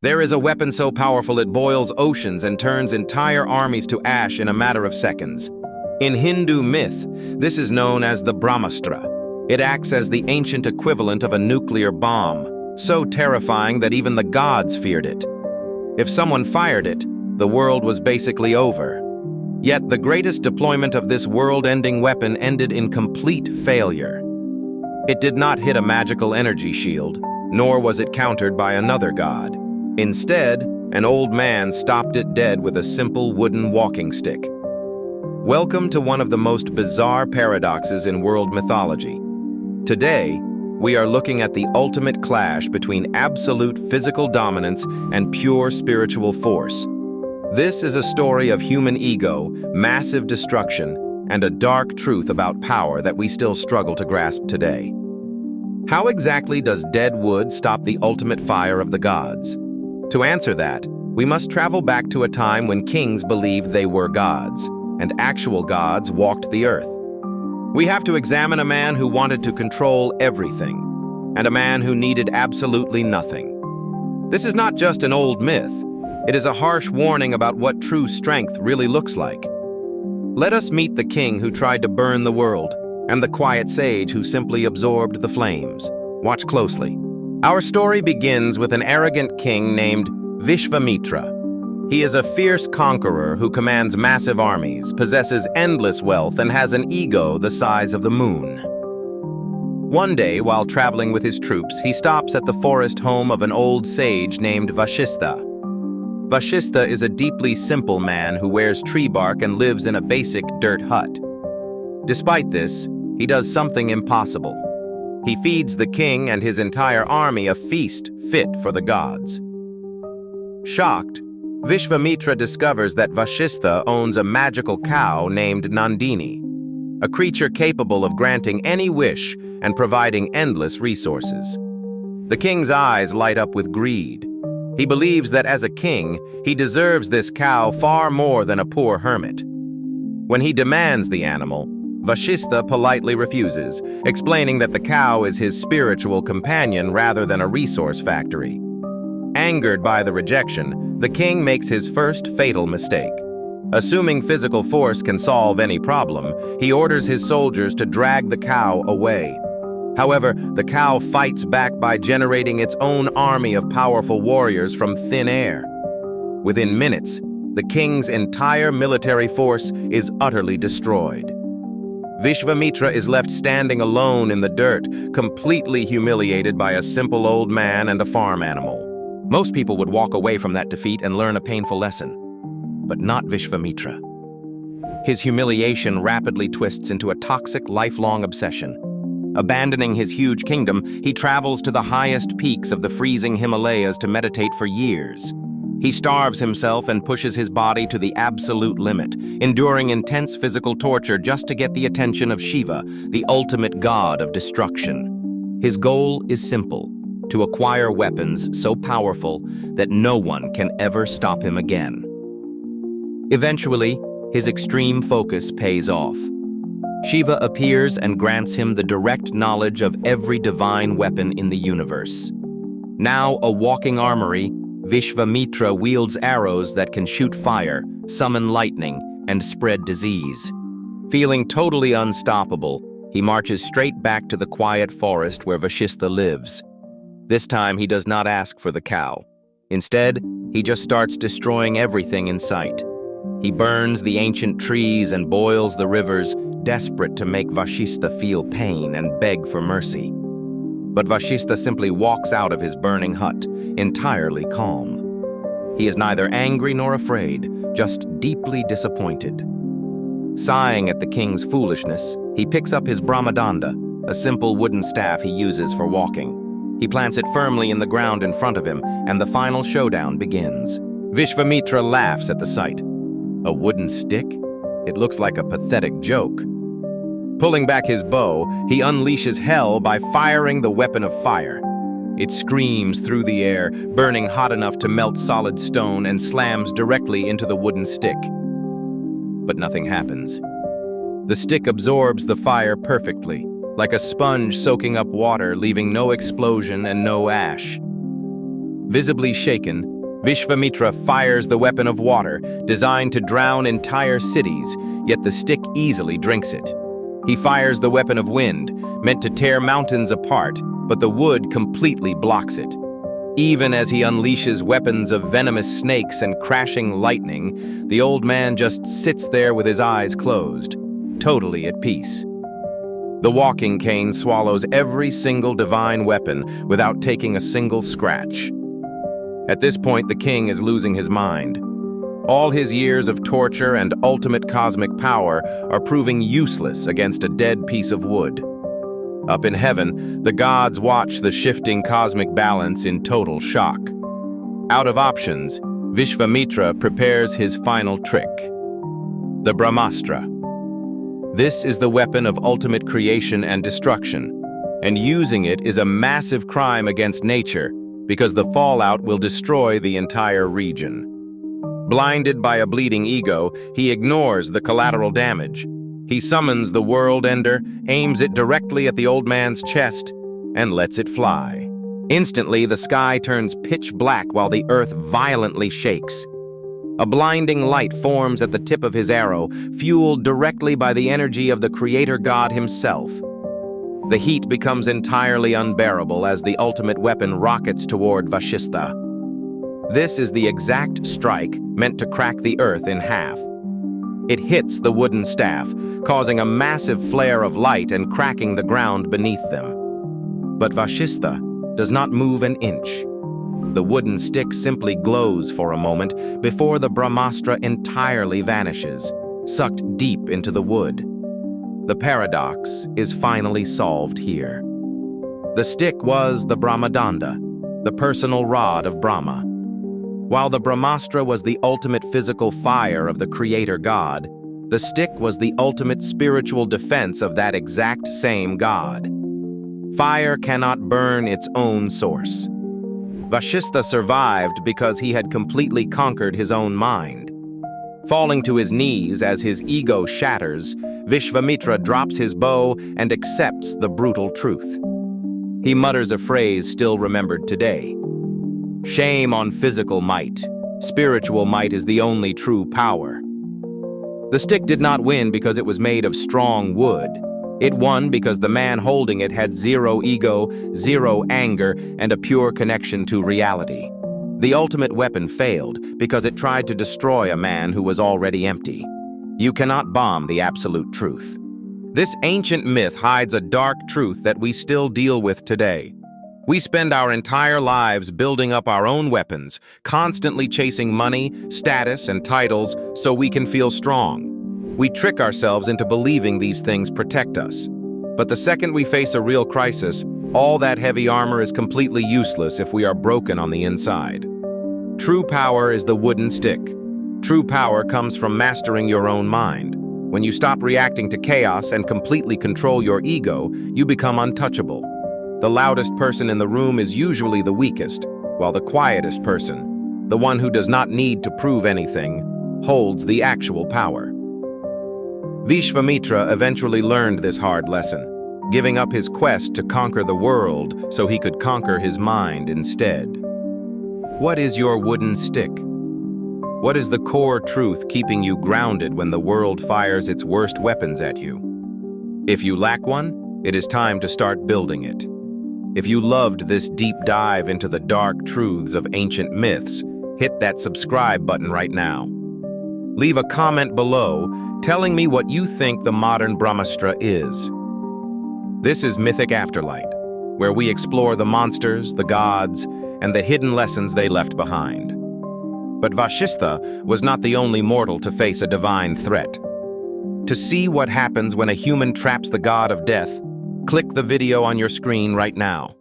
There is a weapon so powerful it boils oceans and turns entire armies to ash in a matter of seconds. In Hindu myth, this is known as the Brahmastra. It acts as the ancient equivalent of a nuclear bomb, so terrifying that even the gods feared it. If someone fired it, the world was basically over. Yet the greatest deployment of this world-ending weapon ended in complete failure. It did not hit a magical energy shield, nor was it countered by another god. Instead, an old man stopped it dead with a simple wooden walking stick. Welcome to one of the most bizarre paradoxes in world mythology. Today, we are looking at the ultimate clash between absolute physical dominance and pure spiritual force. This is a story of human ego, massive destruction, and a dark truth about power that we still struggle to grasp today. How exactly does dead wood stop the ultimate fire of the gods? To answer that, we must travel back to a time when kings believed they were gods, and actual gods walked the earth. We have to examine a man who wanted to control everything, and a man who needed absolutely nothing. This is not just an old myth. It is a harsh warning about what true strength really looks like. Let us meet the king who tried to burn the world, and the quiet sage who simply absorbed the flames. Watch closely. Our story begins with an arrogant king named Vishvamitra. He is a fierce conqueror who commands massive armies, possesses endless wealth, and has an ego the size of the moon. One day, while traveling with his troops, he stops at the forest home of an old sage named Vashistha. Vashistha is a deeply simple man who wears tree bark and lives in a basic dirt hut. Despite this, he does something impossible. He feeds the king and his entire army a feast fit for the gods. Shocked, Vishvamitra discovers that Vashistha owns a magical cow named Nandini, a creature capable of granting any wish and providing endless resources. The king's eyes light up with greed. He believes that as a king, he deserves this cow far more than a poor hermit. When he demands the animal, Vashistha politely refuses, explaining that the cow is his spiritual companion rather than a resource factory. Angered by the rejection, the king makes his first fatal mistake. Assuming physical force can solve any problem, he orders his soldiers to drag the cow away. However, the cow fights back by generating its own army of powerful warriors from thin air. Within minutes, the king's entire military force is utterly destroyed. Vishvamitra is left standing alone in the dirt, completely humiliated by a simple old man and a farm animal. Most people would walk away from that defeat and learn a painful lesson, but not Vishvamitra. His humiliation rapidly twists into a toxic, lifelong obsession. Abandoning his huge kingdom, he travels to the highest peaks of the freezing Himalayas to meditate for years. He starves himself and pushes his body to the absolute limit, enduring intense physical torture just to get the attention of Shiva, the ultimate god of destruction. His goal is simple: to acquire weapons so powerful that no one can ever stop him again. Eventually, his extreme focus pays off. Shiva appears and grants him the direct knowledge of every divine weapon in the universe. Now a walking armory, Vishvamitra wields arrows that can shoot fire, summon lightning, and spread disease. Feeling totally unstoppable, he marches straight back to the quiet forest where Vashistha lives. This time he does not ask for the cow. Instead, he just starts destroying everything in sight. He burns the ancient trees and boils the rivers, desperate to make Vashistha feel pain and beg for mercy. But Vashistha simply walks out of his burning hut, entirely calm. He is neither angry nor afraid, just deeply disappointed. Sighing at the king's foolishness, he picks up his Brahmadanda, a simple wooden staff he uses for walking. He plants it firmly in the ground in front of him, and the final showdown begins. Vishvamitra laughs at the sight. A wooden stick? It looks like a pathetic joke. Pulling back his bow, he unleashes hell by firing the weapon of fire. It screams through the air, burning hot enough to melt solid stone, and slams directly into the wooden stick. But nothing happens. The stick absorbs the fire perfectly, like a sponge soaking up water, leaving no explosion and no ash. Visibly shaken, Vishvamitra fires the weapon of water, designed to drown entire cities, yet the stick easily drinks it. He fires the weapon of wind, meant to tear mountains apart, but the wood completely blocks it. Even as he unleashes weapons of venomous snakes and crashing lightning, the old man just sits there with his eyes closed, totally at peace. The walking cane swallows every single divine weapon without taking a single scratch. At this point, the king is losing his mind. All his years of torture and ultimate cosmic power are proving useless against a dead piece of wood. Up in heaven, the gods watch the shifting cosmic balance in total shock. Out of options, Vishvamitra prepares his final trick: the Brahmastra. This is the weapon of ultimate creation and destruction, and using it is a massive crime against nature because the fallout will destroy the entire region. Blinded by a bleeding ego, he ignores the collateral damage. He summons the world ender, aims it directly at the old man's chest, and lets it fly. Instantly, the sky turns pitch black while the earth violently shakes. A blinding light forms at the tip of his arrow, fueled directly by the energy of the Creator God himself. The heat becomes entirely unbearable as the ultimate weapon rockets toward Vashistha. This is the exact strike meant to crack the earth in half. It hits the wooden staff, causing a massive flare of light and cracking the ground beneath them. But Vashistha does not move an inch. The wooden stick simply glows for a moment before the Brahmastra entirely vanishes, sucked deep into the wood. The paradox is finally solved here. The stick was the Brahmadanda, the personal rod of Brahma. While the Brahmastra was the ultimate physical fire of the Creator God, the stick was the ultimate spiritual defense of that exact same God. Fire cannot burn its own source. Vashistha survived because he had completely conquered his own mind. Falling to his knees as his ego shatters, Vishvamitra drops his bow and accepts the brutal truth. He mutters a phrase still remembered today: "Shame on physical might. Spiritual might is the only true power." The stick did not win because it was made of strong wood. It won because the man holding it had zero ego, zero anger, and a pure connection to reality. The ultimate weapon failed because it tried to destroy a man who was already empty. You cannot bomb the absolute truth. This ancient myth hides a dark truth that we still deal with today. We spend our entire lives building up our own weapons, constantly chasing money, status, and titles so we can feel strong. We trick ourselves into believing these things protect us. But the second we face a real crisis, all that heavy armor is completely useless if we are broken on the inside. True power is the wooden stick. True power comes from mastering your own mind. When you stop reacting to chaos and completely control your ego, you become untouchable. The loudest person in the room is usually the weakest, while the quietest person, the one who does not need to prove anything, holds the actual power. Vishvamitra eventually learned this hard lesson, giving up his quest to conquer the world so he could conquer his mind instead. What is your wooden stick? What is the core truth keeping you grounded when the world fires its worst weapons at you? If you lack one, it is time to start building it. If you loved this deep dive into the dark truths of ancient myths, hit that subscribe button right now. Leave a comment below telling me what you think the modern Brahmastra is. This is Mythic Afterlight, where we explore the monsters, the gods, and the hidden lessons they left behind. But Vashistha was not the only mortal to face a divine threat. To see what happens when a human traps the god of death, click the video on your screen right now.